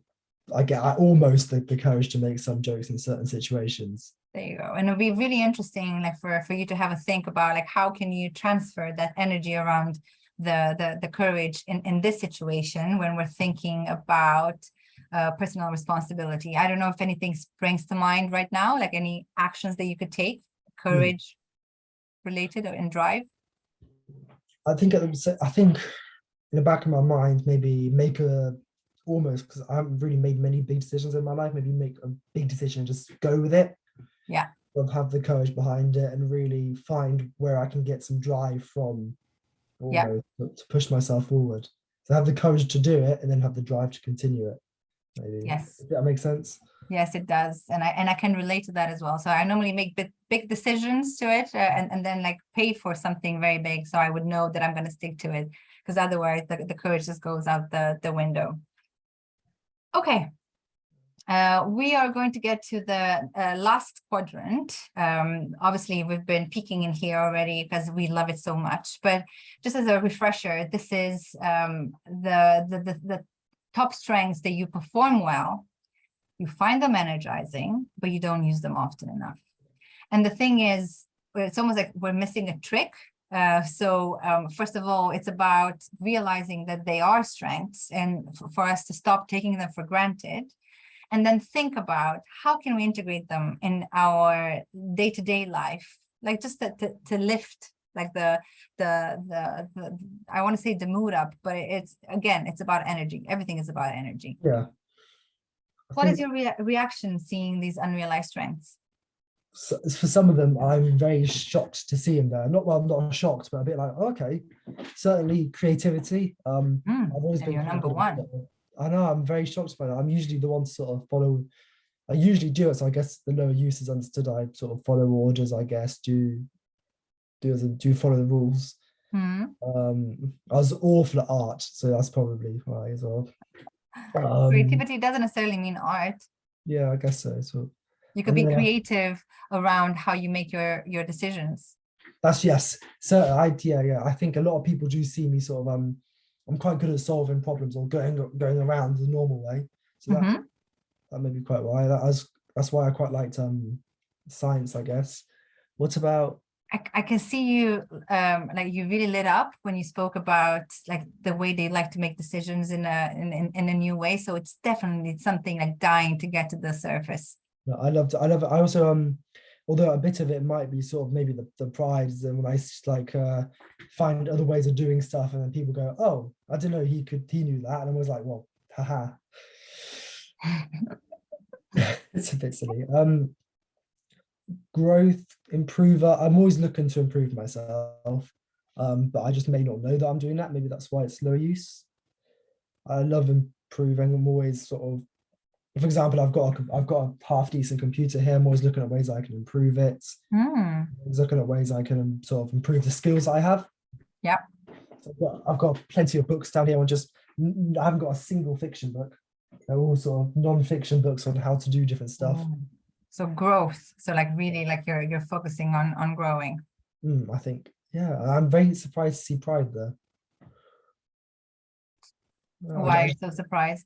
I almost the courage to make some jokes in certain situations. There you go. And it'll be really interesting, like for you to have a think about like how can you transfer that energy around the courage in this situation when we're thinking about personal responsibility. I don't know if anything springs to mind right now, like any actions that you could take, courage related or in drive. I think in the back of my mind, maybe make almost, because I haven't really made many big decisions in my life, maybe make a big decision and just go with it. Yeah. But have the courage behind it and really find where I can get some drive from, almost, to push myself forward. So have the courage to do it and then have the drive to continue it. Maybe. Yes. Does that make sense? Yes, it does. And I can relate to that as well. So I normally make big decisions to it, and then like pay for something very big. So I would know that I'm going to stick to it, because otherwise the courage just goes out the window. Okay. We are going to get to the last quadrant. Obviously, we've been peeking in here already because we love it so much. But just as a refresher, this is the top strengths that you perform well. You find them energizing, but you don't use them often enough. And the thing is, it's almost like we're missing a trick. So first of all, it's about realizing that they are strengths, and for us to stop taking them for granted. And then think about how can we integrate them in our day-to-day life, like just to lift like the I want to say the mood up, but it's about energy. Everything is about energy. Yeah. What is your reaction seeing these unrealized strengths? So, for some of them, I'm very shocked to see them there. Not shocked, but a bit like, okay, certainly creativity. I've always been you're number one. I know, I'm very shocked by that. I'm usually the one to sort of follow. I usually do it, so I guess the lower use is understood. I sort of follow orders, I guess, do follow the rules. I was awful at art, so that's probably why as well. Creativity doesn't necessarily mean art. Yeah, I guess so. So you could be creative around how you make your decisions. That's yes. So I think a lot of people do see me sort of I'm quite good at solving problems or going around the normal way. So that may be quite why. That's why I quite liked science, I guess. What about? I can see you like you really lit up when you spoke about like the way they like to make decisions in a new way. So it's definitely something like dying to get to the surface. No, I love it. I also although a bit of it might be sort of maybe the pride, and when I like find other ways of doing stuff, and then people go, "Oh, I didn't know he knew that," and I was like, "Well, haha." It's a bit silly. growth, improver. I'm always looking to improve myself, but I just may not know that I'm doing that. Maybe that's why it's low use. I love improving. I'm always sort of, for example, I've got a half decent computer here. I'm always looking at ways I can improve it. Mm, Always looking at ways I can sort of improve the skills I have. yeah. So I've got plenty of books down here. I haven't got a single fiction book. They're all sort of non-fiction books on how to do different stuff. So growth. So like really like you're focusing on growing. I think, yeah, I'm very surprised to see Pride there. Why are you so surprised?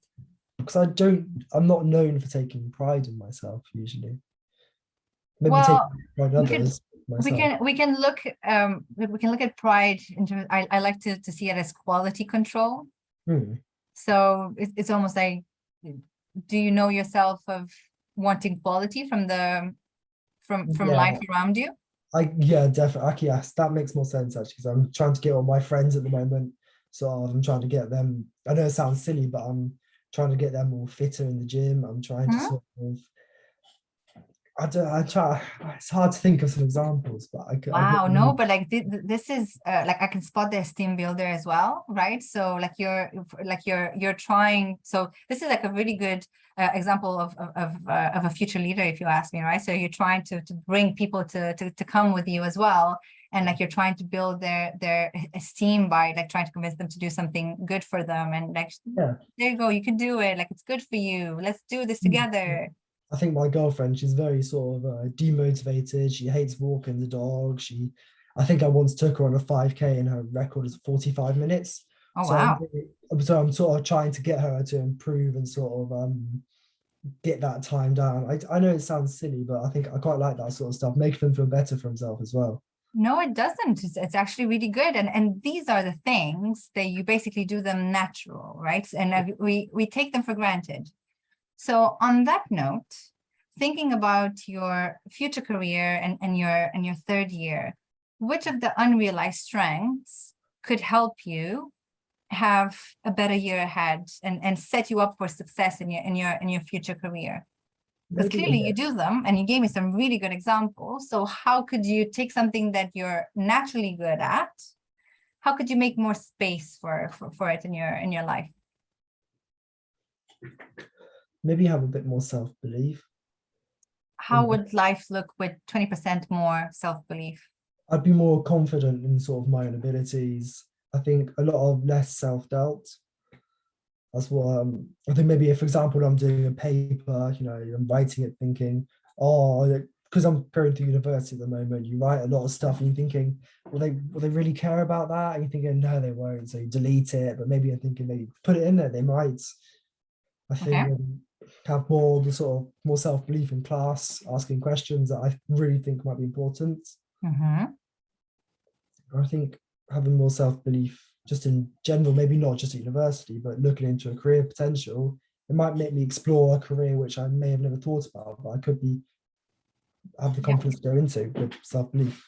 Because I'm not known for taking pride in myself usually. Maybe taking Well, pride in we can others, myself. we can look at pride in terms. I like to see it as quality control. Hmm. So it's almost like, do you know yourself of wanting quality from from Yeah, life around you? yeah, definitely. Yes, that makes more sense actually. Because I'm trying to get all my friends at the moment. So I'm trying to get them. I know it sounds silly, but I'm trying to get them all fitter in the gym. I'm trying to Hmm? sort of. I don't. I try. It's hard to think of some examples, but I get Wow, no, but like this is like I can spot the esteem builder as well, right? So like you're trying. So this is like a really good example of a future leader, if you ask me, right? So you're trying to bring people to come with you as well, and like you're trying to build their esteem by like trying to convince them to do something good for them, and like yeah. there you go, you can do it. Like it's good for you. Let's do this Mm. together. I think my girlfriend, she's very sort of demotivated. She hates walking the dog. I think I once took her on a 5K and her record is 45 minutes. Oh So wow. I'm sort of trying to get her to improve and sort of get that time down. I know it sounds silly, but I think I quite like that sort of stuff. Make them feel better for himself as well. No, it doesn't. It's actually really good. And these are the things that you basically do them natural, right? And we take them for granted. So on that note, thinking about your future career and your third year, which of the unrealized strengths could help you have a better year ahead and set you up for success in your future career? Because Maybe clearly you do them and you gave me some really good examples. So how could you take something that you're naturally good at? How could you make more space for it in your life? maybe have a bit more self-belief. How would life look with 20% more self-belief? I'd be more confident in sort of my own abilities. I think a lot of less self-doubt. That's what I think. Maybe if, for example, I'm doing a paper, I'm writing it thinking, oh, because I'm going through university at the moment, you write a lot of stuff and you're thinking, will they really care about that? And you're thinking, no, they won't. So you delete it. But maybe you're thinking, maybe put it in there, they might. I think Okay. maybe have more the sort of more self-belief in class, asking questions that I really think might be important. Mm-hmm. I think having more self-belief just in general, maybe not just at university, but looking into a career potential, it might make me explore a career which I may have never thought about, but I could have the Yeah. confidence to go into with self-belief.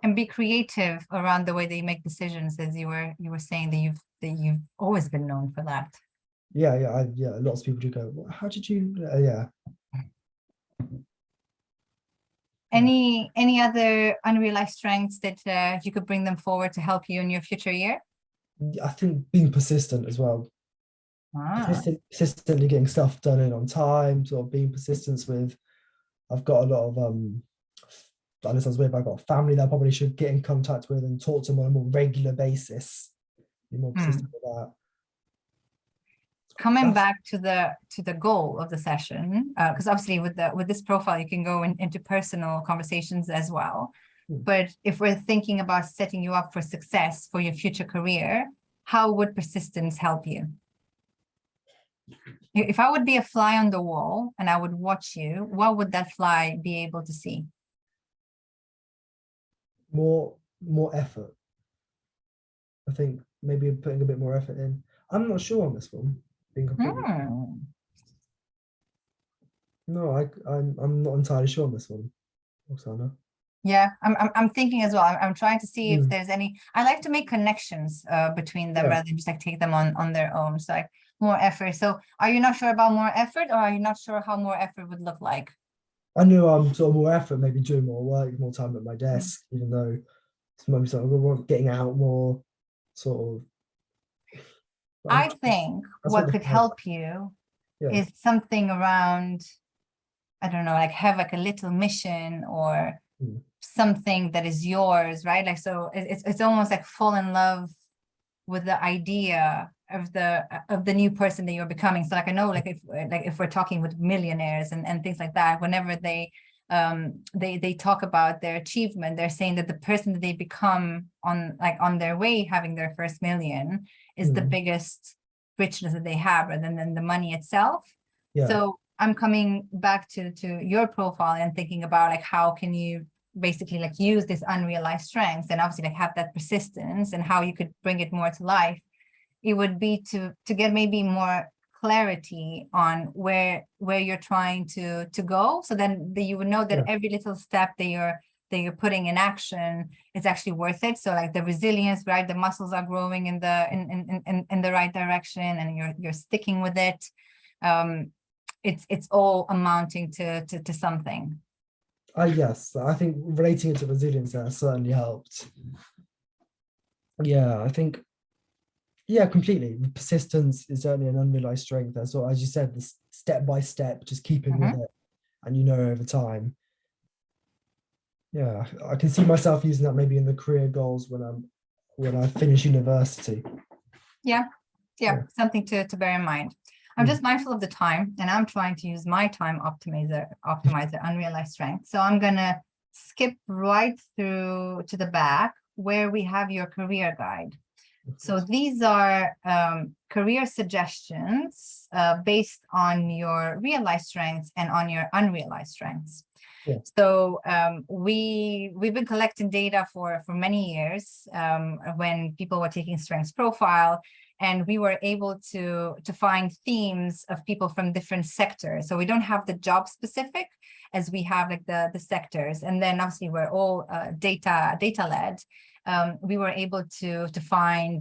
And be creative around the way that you make decisions, as you were saying that you've always been known for that. Yeah, lots of people do go, well, how did you yeah. Any other unrealized strengths that you could bring them forward to help you in your future year? I think being persistent as well. Ah. Persistently getting stuff done in on time, sort of being persistent with. I've got a lot of that sounds weird, but I've got a family that I probably should get in contact with and talk to them on a more regular basis. Be more persistent with that. Coming back to the goal of the session, because obviously with this profile you can go into personal conversations as well. But if we're thinking about setting you up for success for your future career, how would persistence help you? If I would be a fly on the wall and I would watch you, what would that fly be able to see? More effort. I think maybe putting a bit more effort in. I'm not sure on this one. Being completely no, I'm not entirely sure on this one, Oksana. Yeah, I'm thinking as well. I'm trying to see if there's any. I like to make connections between them rather than just like take them on their own. So like more effort. So are you not sure about more effort, or are you not sure how more effort would look like? I knew I'm sort of more effort, maybe doing more work, more time at my Mm. desk, even though sometimes sort of getting out more, sort of. I I'm, think that's what what the could help you yeah. is something around, I don't know, like have like a little mission or Mm, something that is yours, right? Like, so it's almost like fall in love with the idea of the new person that you're becoming. So like I know like if we're talking with millionaires and things like that, whenever they talk about their achievement, they're saying that the person that they become on their way having their first million is the mm, biggest richness that they have rather than the money itself. yeah, So I'm coming back to your profile and thinking about like how can you basically like use this unrealized strengths and obviously like have that persistence and how you could bring it more to life. It would be to get maybe more clarity on where you're trying to go, so then you would know that yeah, every little step that you're putting in action is actually worth it. So like the resilience, right, the muscles are growing in the right direction and you're sticking with it. um it's all amounting to something. yes, I think relating it to resilience there certainly helped. Yeah, I think, yeah, completely. Persistence is certainly an unrealized strength. That's what, as you said, this step by step, just keeping with Mhm. it, and over time. Yeah, I can see myself using that maybe in the career goals when I finish university. Yeah, Yeah. something to bear in mind. I'm Mm. just mindful of the time and I'm trying to use my time optimizer unrealized strength. So I'm gonna skip right through to the back where we have your career guide. So these are career suggestions based on your realized strengths and on your unrealized strengths. Yeah. So we've been collecting data for many years when people were taking strengths profile, and we were able to find themes of people from different sectors. So we don't have the job specific as we have like the sectors, and then obviously we're all data led. We were able to find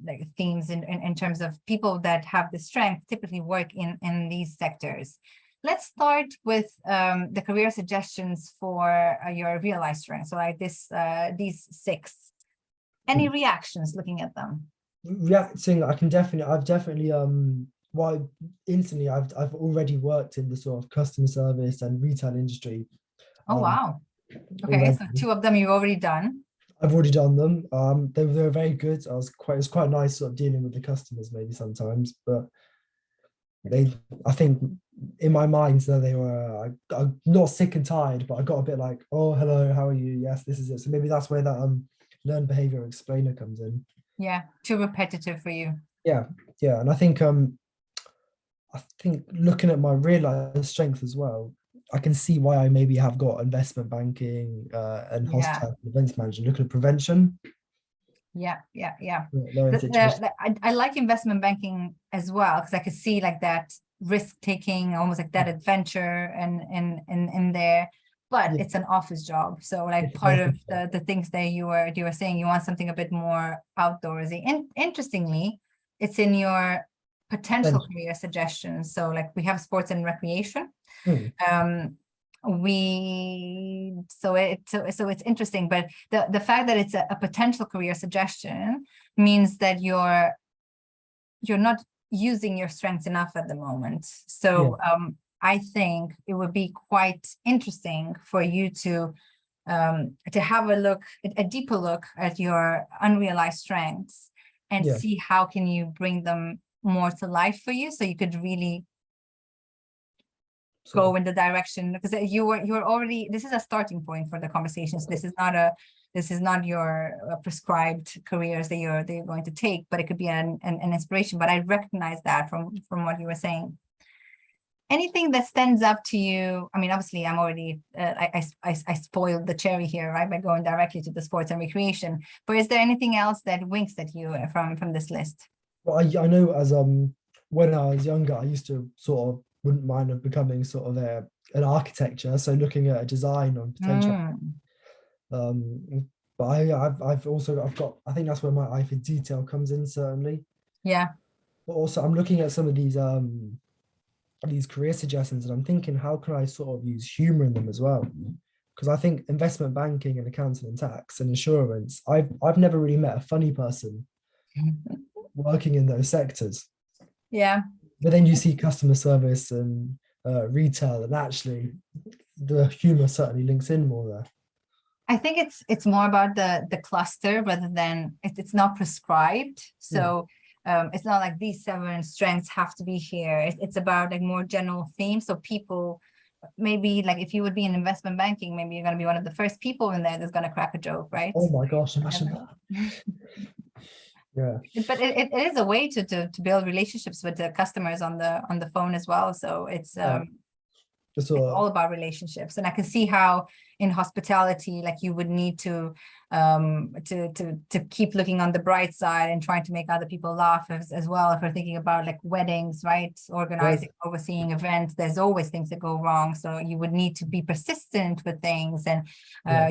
like themes in terms of people that have the strength typically work in these sectors. Let's start with the career suggestions for your realized strength. So like these six. Any Mm. reactions looking at them? Reacting, I've definitely well, instantly I've already worked in the sort of customer service and retail industry Oh, um wow. Okay, already. so two of them you've already done. I've already done them. They were very good. It was quite nice sort of dealing with the customers maybe sometimes, but they, I think in my mind, though, they were, I'm not sick and tired, but I got a bit like, oh, hello, how are you? Yes, this is it. So maybe that's where that learned behavior explainer comes in. Yeah, too repetitive for you. Yeah, yeah. And I think looking at my realized strength as well, I can see why I maybe have got investment banking and Yeah. hospitality events management. Looking at prevention, Yeah. knowing situations. I like investment banking as well because I could see like that risk taking, almost like that adventure and in there. But Yeah, it's an office job, so like it's an part of office job. the things that you were saying, you want something a bit more outdoorsy. And interestingly, it's in your potential Prevention. career suggestions. So like we have sports and recreation. Hmm, um we so it's interesting, but the fact that it's a potential career suggestion means that you're not using your strengths enough at the moment. yeah, So I think it would be quite interesting for you to have a deeper look at your unrealized strengths and yeah. see how can you bring them more to life for you, so you could really Sort go of. in the direction, because you're already, this is a starting point for the conversations. This is not your prescribed careers that you're going to take, but it could be an inspiration. But I recognize that from what you were saying. Anything that stands up to you? I mean, obviously I'm already I spoiled the cherry here, right, by going directly to the sports and recreation, but is there anything else that winks at you from this list? Well, I know as when I was younger, I used to sort of wouldn't mind of becoming sort of an architecture. So looking at a design on potential. Mm, Um, but I've got, I think that's where my eye for detail comes in certainly. yeah. But also I'm looking at some of these these career suggestions, and I'm thinking, how can I sort of use humor in them as well? Because I think investment banking and accounting and tax and insurance, I've never really met a funny person working in those sectors. Yeah. But then you see customer service and retail, and actually the humor certainly links in more there. I think it's more about the cluster rather than it's not prescribed. So it's not like these 7 strengths have to be here. It's about like more general themes. So people, maybe like if you would be in investment banking, maybe you're going to be one of the first people in there that's going to crack a joke, right? Oh my gosh, imagine that. Yeah. But it is a way to build relationships with the customers on the phone as well. So it's Just it's sort all of, about relationships, and I can see how in hospitality, like you would need to keep looking on the bright side and trying to make other people laugh as well. If we're thinking about like weddings, right, organizing, overseeing events, there's always things that go wrong, so you would need to be persistent with things, and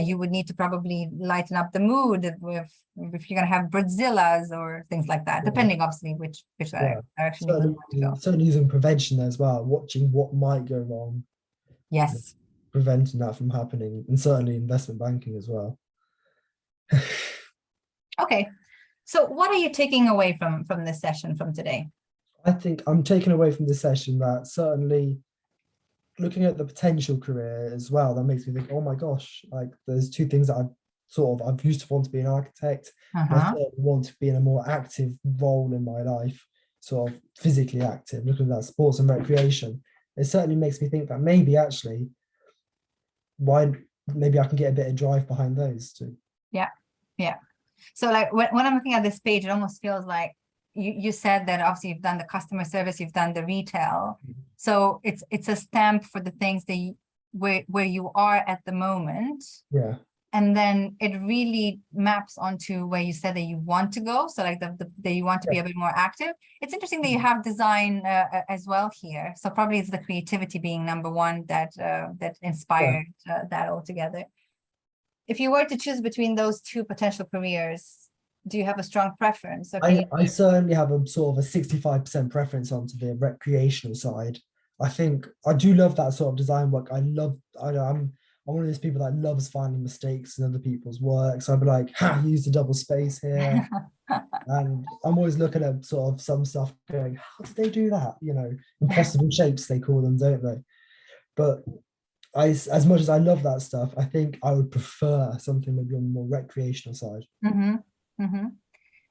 you would need to probably lighten up the mood with if you're going to have Bridezillas or things like that, depending obviously which direction you would want to go. certainly using prevention as well, watching what might go wrong, Yes. preventing that from happening, and certainly investment banking as well. Okay. So what are you taking away from this session from today? I think I'm taking away from this session that certainly looking at the potential career as well, that makes me think, oh my gosh, like there's 2 things that I've used to want to be an architect. I certainly want to be in a more active role in my life, sort of physically active, looking at that sports and recreation. It certainly makes me think that maybe actually, maybe I can get a bit of drive behind those too. Yeah. Yeah. So like when I'm looking at this page, it almost feels like you said that obviously you've done the customer service, you've done the retail. So it's a stamp for the things that where you are at the moment. Yeah. And then it really maps onto where you said that you want to go. So like that you want to be a bit more active. It's interesting that you have design as well here. So probably it's the creativity being number one that inspired that altogether. If you were to choose between those 2 potential careers, do you have a strong preference? Or I certainly have a sort of a 65% preference onto the recreational side. I think I do love that sort of design work. I'm one of those people that loves finding mistakes in other people's work. So I'd be like, ha, use the double space here. And I'm always looking at sort of some stuff going, how did they do that? Impossible shapes, they call them, don't they? But as much as I love that stuff, I think I would prefer something maybe on the more recreational side.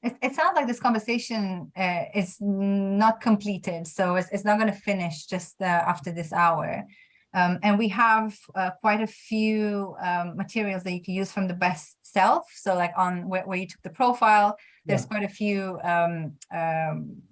It sounds like this conversation is not completed, so it's not going to finish just after this hour. And we have quite a few materials that you can use from the best self. So like on where you took the profile, there's quite a few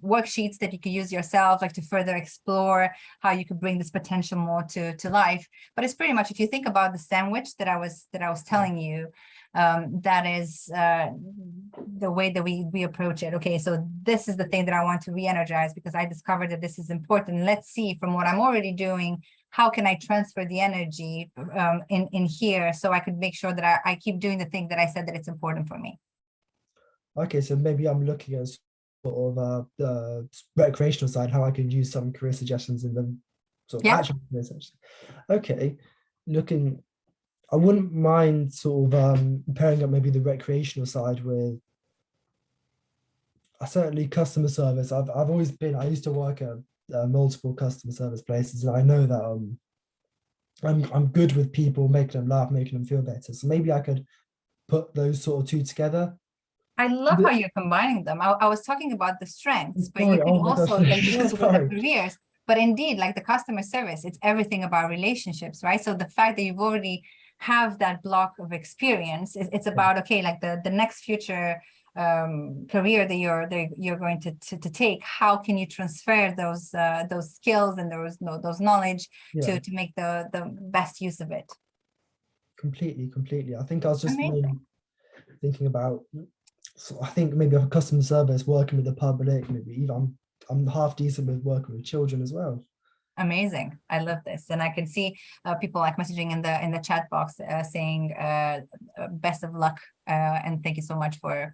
worksheets that you can use yourself, like to further explore how you could bring this potential more to life. But it's pretty much, if you think about the sandwich that I was telling you, that is the way that we approach it. Okay, so this is the thing that I want to re-energize because I discovered that this is important. Let's see from what I'm already doing, how can I transfer the energy in here so I could make sure that I keep doing the thing that I said that it's important for me. Okay, so maybe I'm looking at sort of the recreational side, how I could use some career suggestions in the sort of actual career suggestions. Okay, I wouldn't mind sort of pairing up maybe the recreational side with certainly customer service. I used to work at multiple customer service places, and I know that I'm good with people, making them laugh, making them feel better. So maybe I could put those sort of 2 together. I love how you're combining them. I was talking about the strengths, but you can also link it with the careers. But indeed, like the customer service, it's everything about relationships, right? So the fact that you've already have that block of experience, it's about, okay, like the next future career that you're going to take, how can you transfer those skills and those knowledge to make the best use of it? Completely. I think I was just thinking about, so I think maybe a customer service, working with the public, maybe even I'm half decent with working with children as well. Amazing. I love this. And I can see people like messaging in the chat box saying best of luck and thank you so much for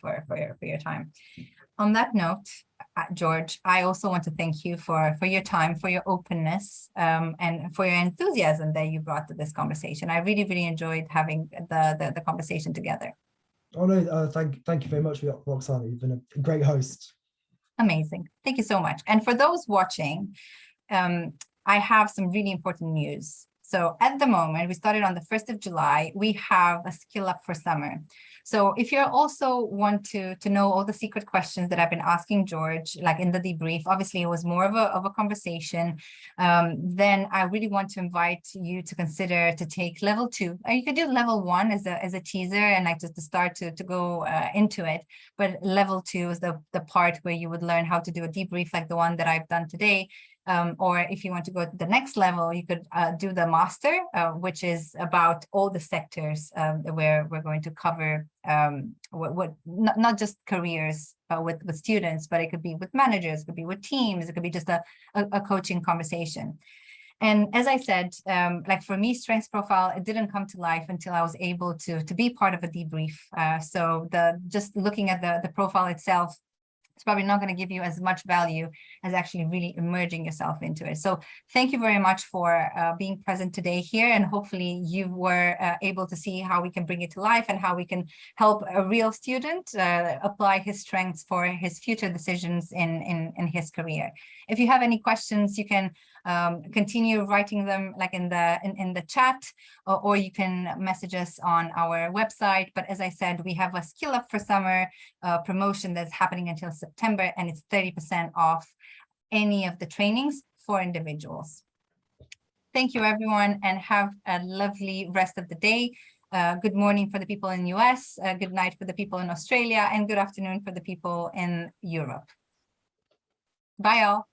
your time. On that note, George, I also want to thank you for your time, for your openness, and for your enthusiasm that you brought to this conversation. I really, really enjoyed having the conversation together. Oh no, thank you very much, Roxana. You've been a great host. Amazing. Thank you so much. And for those watching, I have some really important news. So at the moment, we started on the 1st of July, we have a Skill Up for Summer. So if you also want to know all the secret questions that I've been asking George, like in the debrief, obviously it was more of a conversation, then I really want to invite you to consider to take level 2. You could do level 1 as a teaser and like just to start to go into it. But level 2 is the part where you would learn how to do a debrief like the one that I've done today. Or if you want to go to the next level, you could do the master, which is about all the sectors where we're going to cover not just careers with students, but it could be with managers, it could be with teams, it could be just a coaching conversation. And as I said, like for me, Strengths Profile, it didn't come to life until I was able to be part of a debrief. So just looking at the profile itself, it's probably not going to give you as much value as actually really immersing yourself into it. So thank you very much for being present today here. And hopefully you were able to see how we can bring it to life and how we can help a real student apply his strengths for his future decisions in his career. If you have any questions, you can continue writing them like in the chat, or you can message us on our website. But as I said, we have a Skill Up for Summer promotion that's happening until September, and it's 30% off any of the trainings for individuals. Thank you, everyone, and have a lovely rest of the day. Good morning for the people in the US, good night for the people in Australia, and good afternoon for the people in Europe. Bye, all.